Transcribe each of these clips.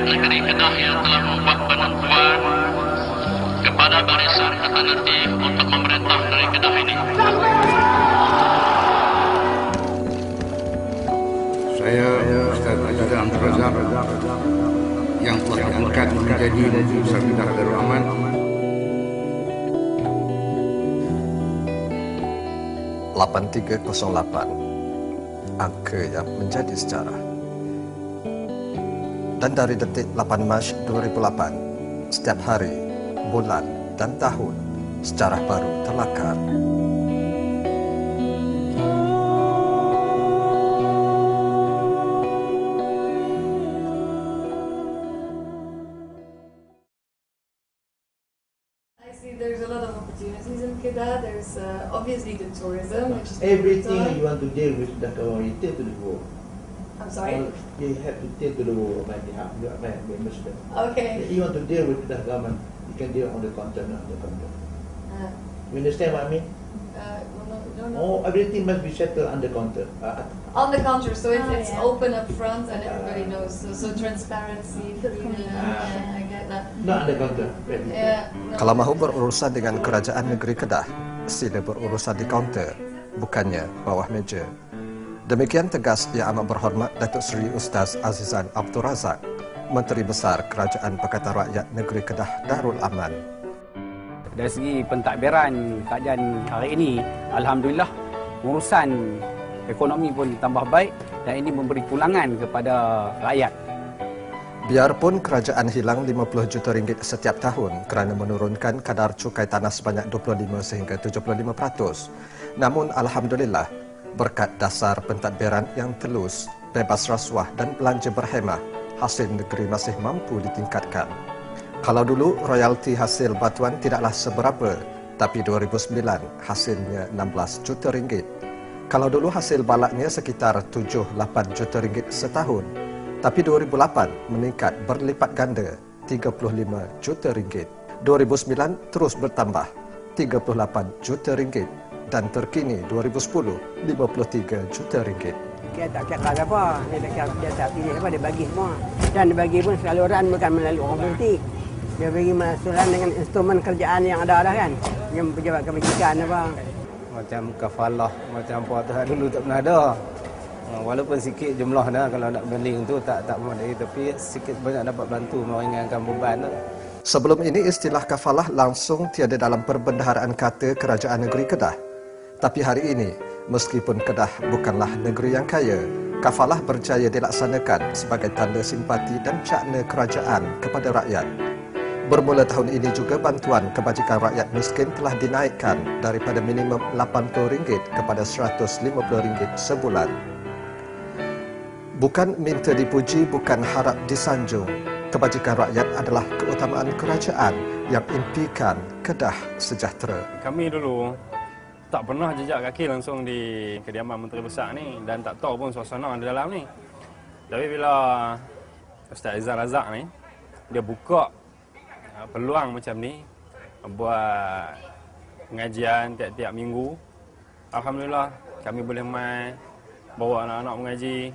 Negeri Kedah yang telah membuat penentuan kepada barisan alternatif untuk memerintah negeri Kedah ini. Saya Ustaz Aziza Abdul Razak yang telah diangkat menjadi Besar Kedah Darul Aman. Angka yang menjadi sejarah. Dan dari detik 8 Mac 2008, setiap hari, bulan dan tahun, sejarah baru terlakar. There's a lot of opportunities in Kedah. There's obviously the tourism, which is everything you want to deal with the community to the war. I'm sorry. You have to take to the war on my behalf. You are my Muslim. Okay. If you want to deal with the government, you can deal on the counter, not the counter. You understand what I mean? No. Oh, everything must be settled under counter. On the counter, so it's open up front and everybody knows. So transparency, freedom. I get that. Not under counter. Kalau mahu berurusan dengan kerajaan negeri Kedah, sila berurusan di kaunter, bukannya bawah meja. Demikian tegas Yang Amat Berhormat Datuk Seri Ustaz Azizan Abdul Razak, Menteri Besar Kerajaan Pakatan Rakyat Negeri Kedah Darul Aman. Dari segi pentadbiran keadaan hari ini, alhamdulillah urusan ekonomi pun tambah baik dan ini memberi pulangan kepada rakyat. Biarpun kerajaan hilang 50 juta ringgit setiap tahun kerana menurunkan kadar cukai tanah sebanyak 25 sehingga 75%, namun alhamdulillah berkat dasar pentadbiran yang telus, bebas rasuah dan belanja berhemah, hasil negeri masih mampu ditingkatkan. Kalau dulu royalti hasil batuan tidaklah seberapa, tapi 2009 hasilnya 16 juta ringgit. Kalau dulu hasil balaknya sekitar 7-8 juta ringgit setahun, tapi 2008 meningkat berlipat ganda 35 juta ringgit. 2009 terus bertambah 38 juta ringgit dan terkini 2010 53 juta ringgit. Dia tak cakap apa, dia tak pilih apa, dia bagi semua. Dan dia bagi pun saluran bukan melalui orang politik. Dia bagi saluran dengan instrumen kerjaan yang ada dah kan. Yang pejabat kebajikan apa. Macam kafalah, macam apa tu dulu tak pernah ada. Walaupun sikit jumlah dah kalau nak banding tu tak memadai, tapi sikit banyak dapat bantu meringankan beban tu. Sebelum ini istilah kafalah langsung tiada dalam perbendaharaan kata Kerajaan Negeri Kedah. Tapi hari ini, meskipun Kedah bukanlah negeri yang kaya, kafalah berjaya dilaksanakan sebagai tanda simpati dan cakna kerajaan kepada rakyat. Bermula tahun ini juga bantuan kebajikan rakyat miskin telah dinaikkan daripada minimum RM80 kepada RM150 sebulan. Bukan minta dipuji, bukan harap disanjung. Kebajikan rakyat adalah keutamaan kerajaan yang impikan Kedah sejahtera. Kami dulu tak pernah jejak kaki langsung di kediaman Menteri Besar ni dan tak tahu pun suasana di dalam ni. Tapi bila Ustaz Aziza Razak ni, dia buka peluang macam ni, buat pengajian tiap-tiap minggu. Alhamdulillah kami boleh mai bawa anak-anak mengaji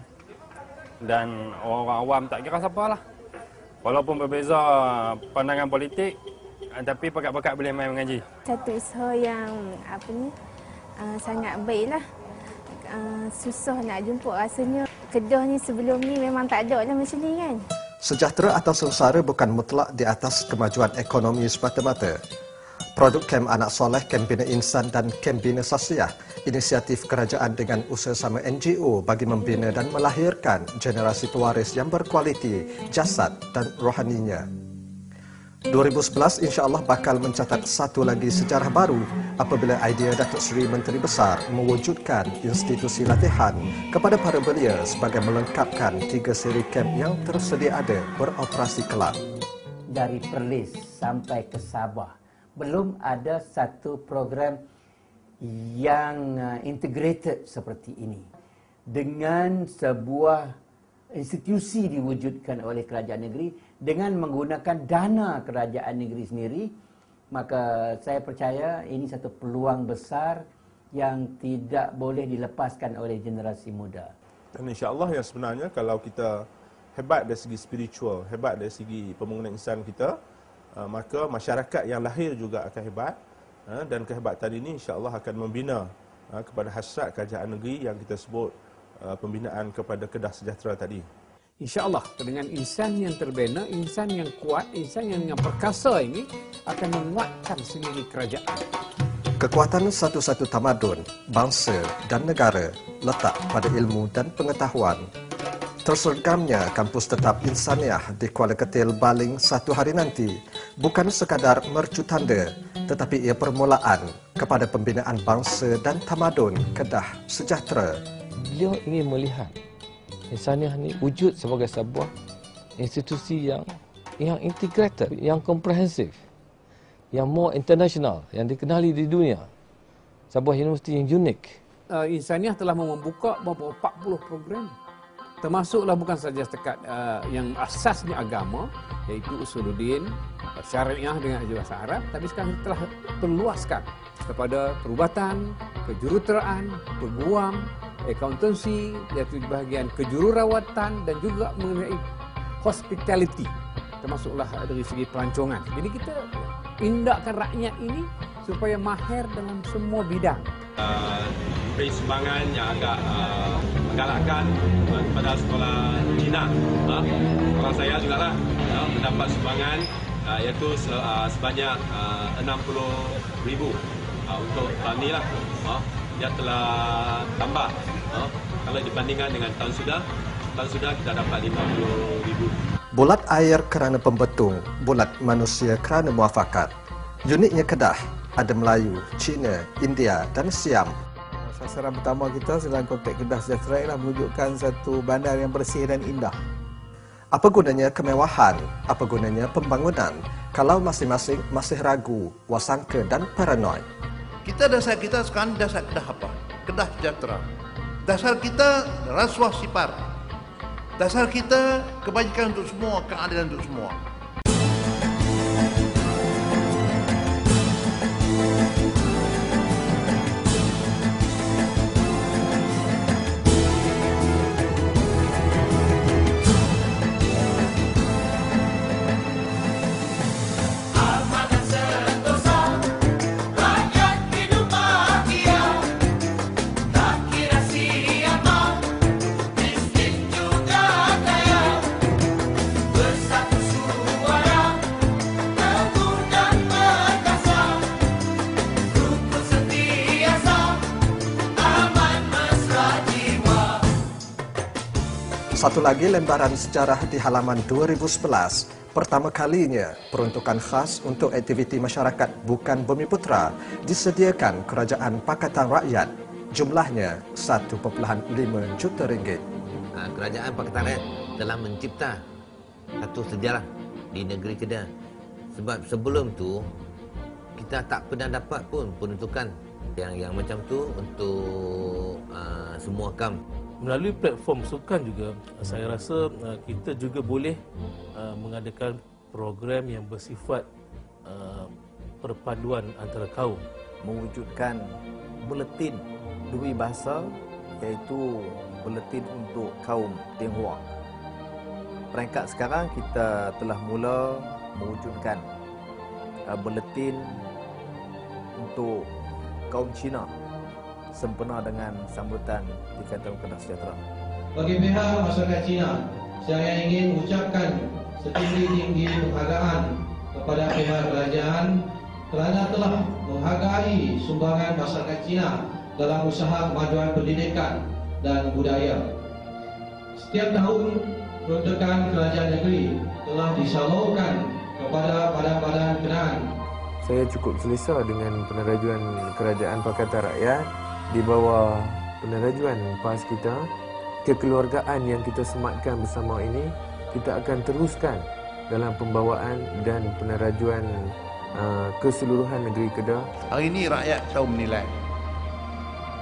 dan orang-orang awam tak kira siapa lah. Walaupun berbeza pandangan politik, tapi pakat-pakat boleh mai mengaji. Satu usaha yang sangat baiklah. Susah nak jumpa rasanya. Kedah ni sebelum ni memang tak ada lah macam ni kan. Sejahtera atau sengsara bukan mutlak di atas kemajuan ekonomi semata-mata. Produk Kem Anak Soleh, Kem Bina Insan dan Kem Bina Sasiah, inisiatif kerajaan dengan usaha-sama NGO bagi membina dan melahirkan generasi pewaris yang berkualiti jasad dan rohaninya. 2011 insya-Allah bakal mencatat satu lagi sejarah baru apabila idea Datuk Seri Menteri Besar mewujudkan institusi latihan kepada para belia sebagai melengkapkan 3 siri kem yang tersedia ada beroperasi kelak. Dari Perlis sampai ke Sabah, belum ada satu program yang integrated seperti ini. Dengan sebuah institusi diwujudkan oleh kerajaan negeri dengan menggunakan dana kerajaan negeri sendiri, maka saya percaya ini satu peluang besar yang tidak boleh dilepaskan oleh generasi muda. Dan insya-Allah yang sebenarnya kalau kita hebat dari segi spiritual, hebat dari segi pembangunan insan kita, maka masyarakat yang lahir juga akan hebat, dan kehebatan ini insya-Allah akan membina kepada hasrat kerajaan negeri yang kita sebut pembinaan kepada Kedah Sejahtera tadi. InsyaAllah dengan insan yang terbina, insan yang kuat, insan yang perkasa ini akan menguatkan sendiri kerajaan. Kekuatan satu-satu tamadun, bangsa dan negara letak pada ilmu dan pengetahuan. Tersergamnya kampus tetap insaniah di Kuala Ketil Baling satu hari nanti bukan sekadar mercu tanda, tetapi ia permulaan kepada pembinaan bangsa dan tamadun Kedah Sejahtera. Beliau ingin melihat insaniah ini wujud sebagai sebuah institusi yang integrated, yang komprehensif, yang more international, yang dikenali di dunia. Sebuah universiti yang unik. Insaniah telah membuka 40 program. Termasuklah bukan saja setakat yang asasnya agama, iaitu usuluddin, syariah dengan bahasa Arab, tapi sekarang telah perluaskan kepada perubatan, kejuruteraan, peguam, accountancy, iaitu bahagian kejururawatan dan juga mengenai hospitality, termasuklah dari segi pelancongan. Jadi kita indahkan rakyat ini supaya mahir dalam semua bidang. Beri sumbangan yang agak menggalakkan kepada sekolah Cina. Orang saya juga lah mendapat sumbangan iaitu sebanyak 60,000 untuk tahun ini lah. Dia telah tambah kalau dibandingkan dengan tahun sudah kita dapat 50,000. Bulat air kerana pembetung, bulat manusia kerana muafakat. Uniknya Kedah ada Melayu, Cina, India dan Siam. Sasaran pertama kita dalam konteks Kedah Sejahtera ialah menunjukkan satu bandar yang bersih dan indah. Apa gunanya kemewahan? Apa gunanya pembangunan kalau masing-masing masih ragu, wasangka dan paranoid? Dasar kita sekarang dasar Kedah apa? Kedah Sejahtera. Dasar kita rasuah sipar. Dasar kita kebajikan untuk semua, keadilan untuk semua. Satu lagi lembaran sejarah di halaman 2011. Pertama kalinya peruntukan khas untuk aktiviti masyarakat bukan Bumiputera disediakan Kerajaan Pakatan Rakyat. Jumlahnya 1.5 juta ringgit. Kerajaan Pakatan Rakyat telah mencipta satu sejarah di negeri Kedah. Sebab sebelum tu kita tak pernah dapat pun peruntukan yang macam tu untuk semua kam. Melalui platform sukan juga, saya rasa kita juga boleh mengadakan program yang bersifat perpaduan antara kaum. Mewujudkan buletin dua bahasa, iaitu buletin untuk kaum Tionghoa. Peringkat sekarang kita telah mula mewujudkan buletin untuk kaum Cina sempena dengan sambutan di Kantor Kedah Sejahtera. Bagi pihak masyarakat Cina, saya ingin ucapkan setinggi-tinggi penghargaan kepada pihak kerajaan kerana telah menghargai sumbangan masyarakat Cina dalam usaha kemajuan pendidikan dan budaya. Setiap tahun, peruntukan kerajaan negeri telah disalurkan kepada badan-badan berkenaan. Saya cukup selesa dengan penerajuan Kerajaan Pakatan Rakyat di bawah penerajuan PAS kita. Kekeluargaan yang kita sematkan bersama ini, kita akan teruskan dalam pembawaan dan penerajuan keseluruhan negeri Kedah. Hari ini rakyat tahu menilai.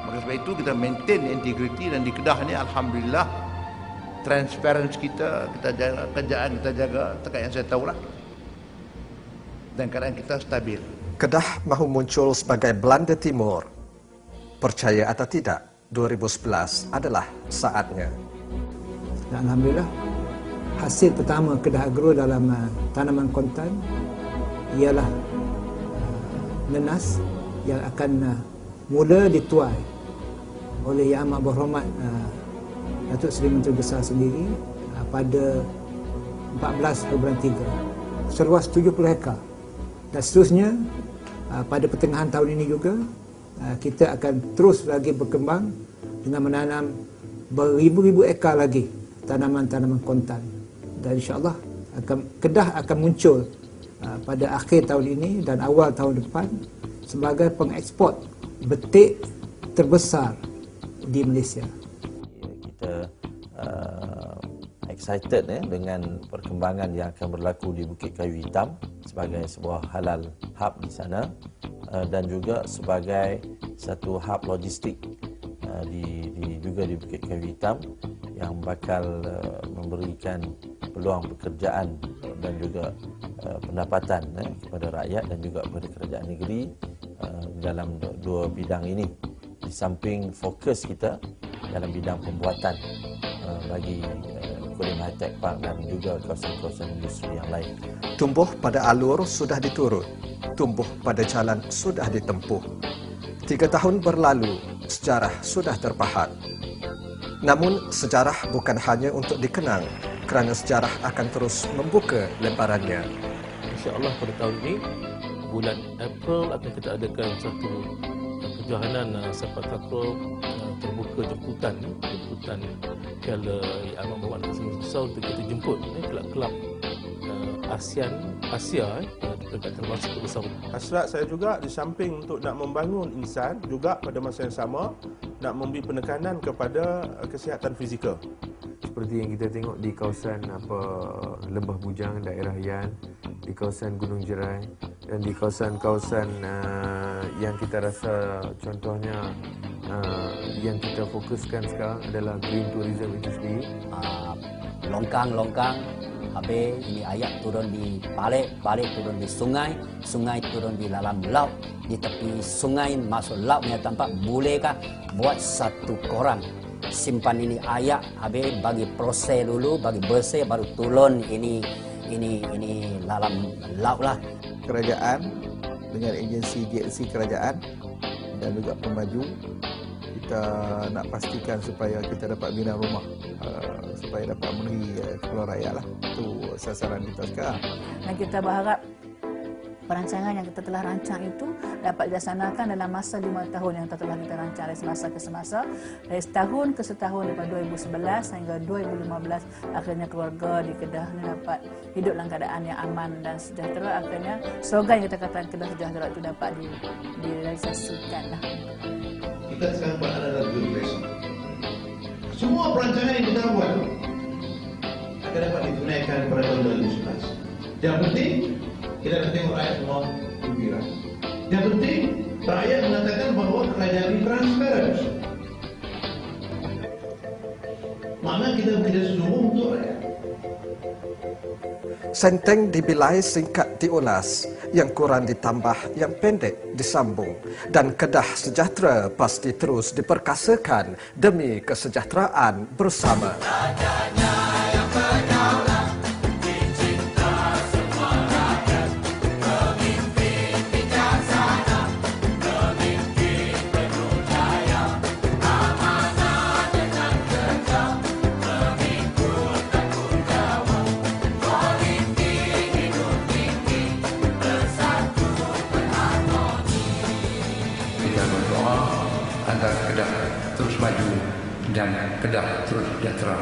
Maka sebab itu kita maintain integriti, dan di Kedah ni alhamdulillah transparansi kita jaga, kerjaan kita jaga, tekat yang saya tahulah. Dan keadaan kita stabil. Kedah mahu muncul sebagai Belanda Timur. Percaya atau tidak, 2011 adalah saatnya. Alhamdulillah, hasil pertama Kedah Agro dalam tanaman kontan ialah nenas yang akan mula dituai oleh Yang Amat Berhormat Datuk Seri Menteri Besar sendiri pada 14 bulan 3 seluas 70 hektar, dan seterusnya pada pertengahan tahun ini juga kita akan terus lagi berkembang dengan menanam beribu-ribu ekar lagi tanaman-tanaman kontan, dan insya-Allah Kedah akan muncul pada akhir tahun ini dan awal tahun depan sebagai pengeksport betik terbesar di Malaysia. Kita excited dengan perkembangan yang akan berlaku di Bukit Kayu Hitam sebagai sebuah halal hub di sana, dan juga sebagai satu hub logistik juga di Bukit Kayu Hitam yang bakal memberikan peluang pekerjaan dan juga pendapatan kepada rakyat dan juga kepada kerajaan negeri dalam dua bidang ini, di samping fokus kita dalam bidang pembuatan bagi Kulim High-Tech Park dan juga kawasan-kawasan industri yang lain. Tumbuh pada alur sudah diturut, tumbuh pada jalan sudah ditempuh. 3 tahun berlalu, sejarah sudah terpahat. Namun sejarah bukan hanya untuk dikenang, kerana sejarah akan terus membuka lembarannya. InsyaAllah pada tahun ini, bulan April akan kita adakan satu kejohanan sepak takraw terbuka jemputan Piala Yang Amat Berhormat Datuk Seri Besar untuk kita jemput kelab-kelab Asia dekat termasuk terbesar. Hasrat saya juga di samping untuk nak membangun insan, juga pada masa yang sama nak memberi penekanan kepada kesihatan fizikal. Seperti yang kita tengok di kawasan Lembah Bujang, daerah Yan, di kawasan Gunung Jerai, dan di kawasan-kawasan yang kita rasa contohnya yang kita fokuskan sekarang adalah green tourism itu sendiri. Longkang, habis ini ayak turun di balik turun di sungai turun di dalam laut, di tepi sungai masuk lautnya tempat, bolehkah buat satu korang simpan ini ayak, habis bagi proses dulu, bagi bersih, baru turun ini dalam laut lah. Kerajaan dengan agensi GLC kerajaan dan juga pembaju, kita nak pastikan supaya kita dapat bina rumah supaya dapat memenuhi keperluan rakyat lah. Itu sasaran kita sekarang. Dan kita berharap perancangan yang kita telah rancang itu dapat dilaksanakan dalam masa 5 tahun yang telah kita rancang dari semasa ke semasa, dari setahun ke setahun, daripada 2011 hingga 2015. Akhirnya keluarga di Kedah ini dapat hidup dalam keadaan yang aman dan sejahtera. Akhirnya slogan yang kita katakan Kedah sejahtera itu dapat direalisasikan lah. Kita sekarang berada dalam generasi. Semua perancangan yang kita buat akan dapat ditunaikan pada tahun 2011. Yang penting kita nak tengok rakyat semua gembira. Yang penting rakyat mengatakan bahawa kerajaan ini transparan. Mana kita bekerja seluruh untuk rakyat. Senteng dibilai, singkat diulas, yang kurang ditambah, yang pendek disambung, dan Kedah sejahtera pasti terus diperkasakan demi kesejahteraan bersama. Agar Kedah terus maju dan Kedah terus sejahtera.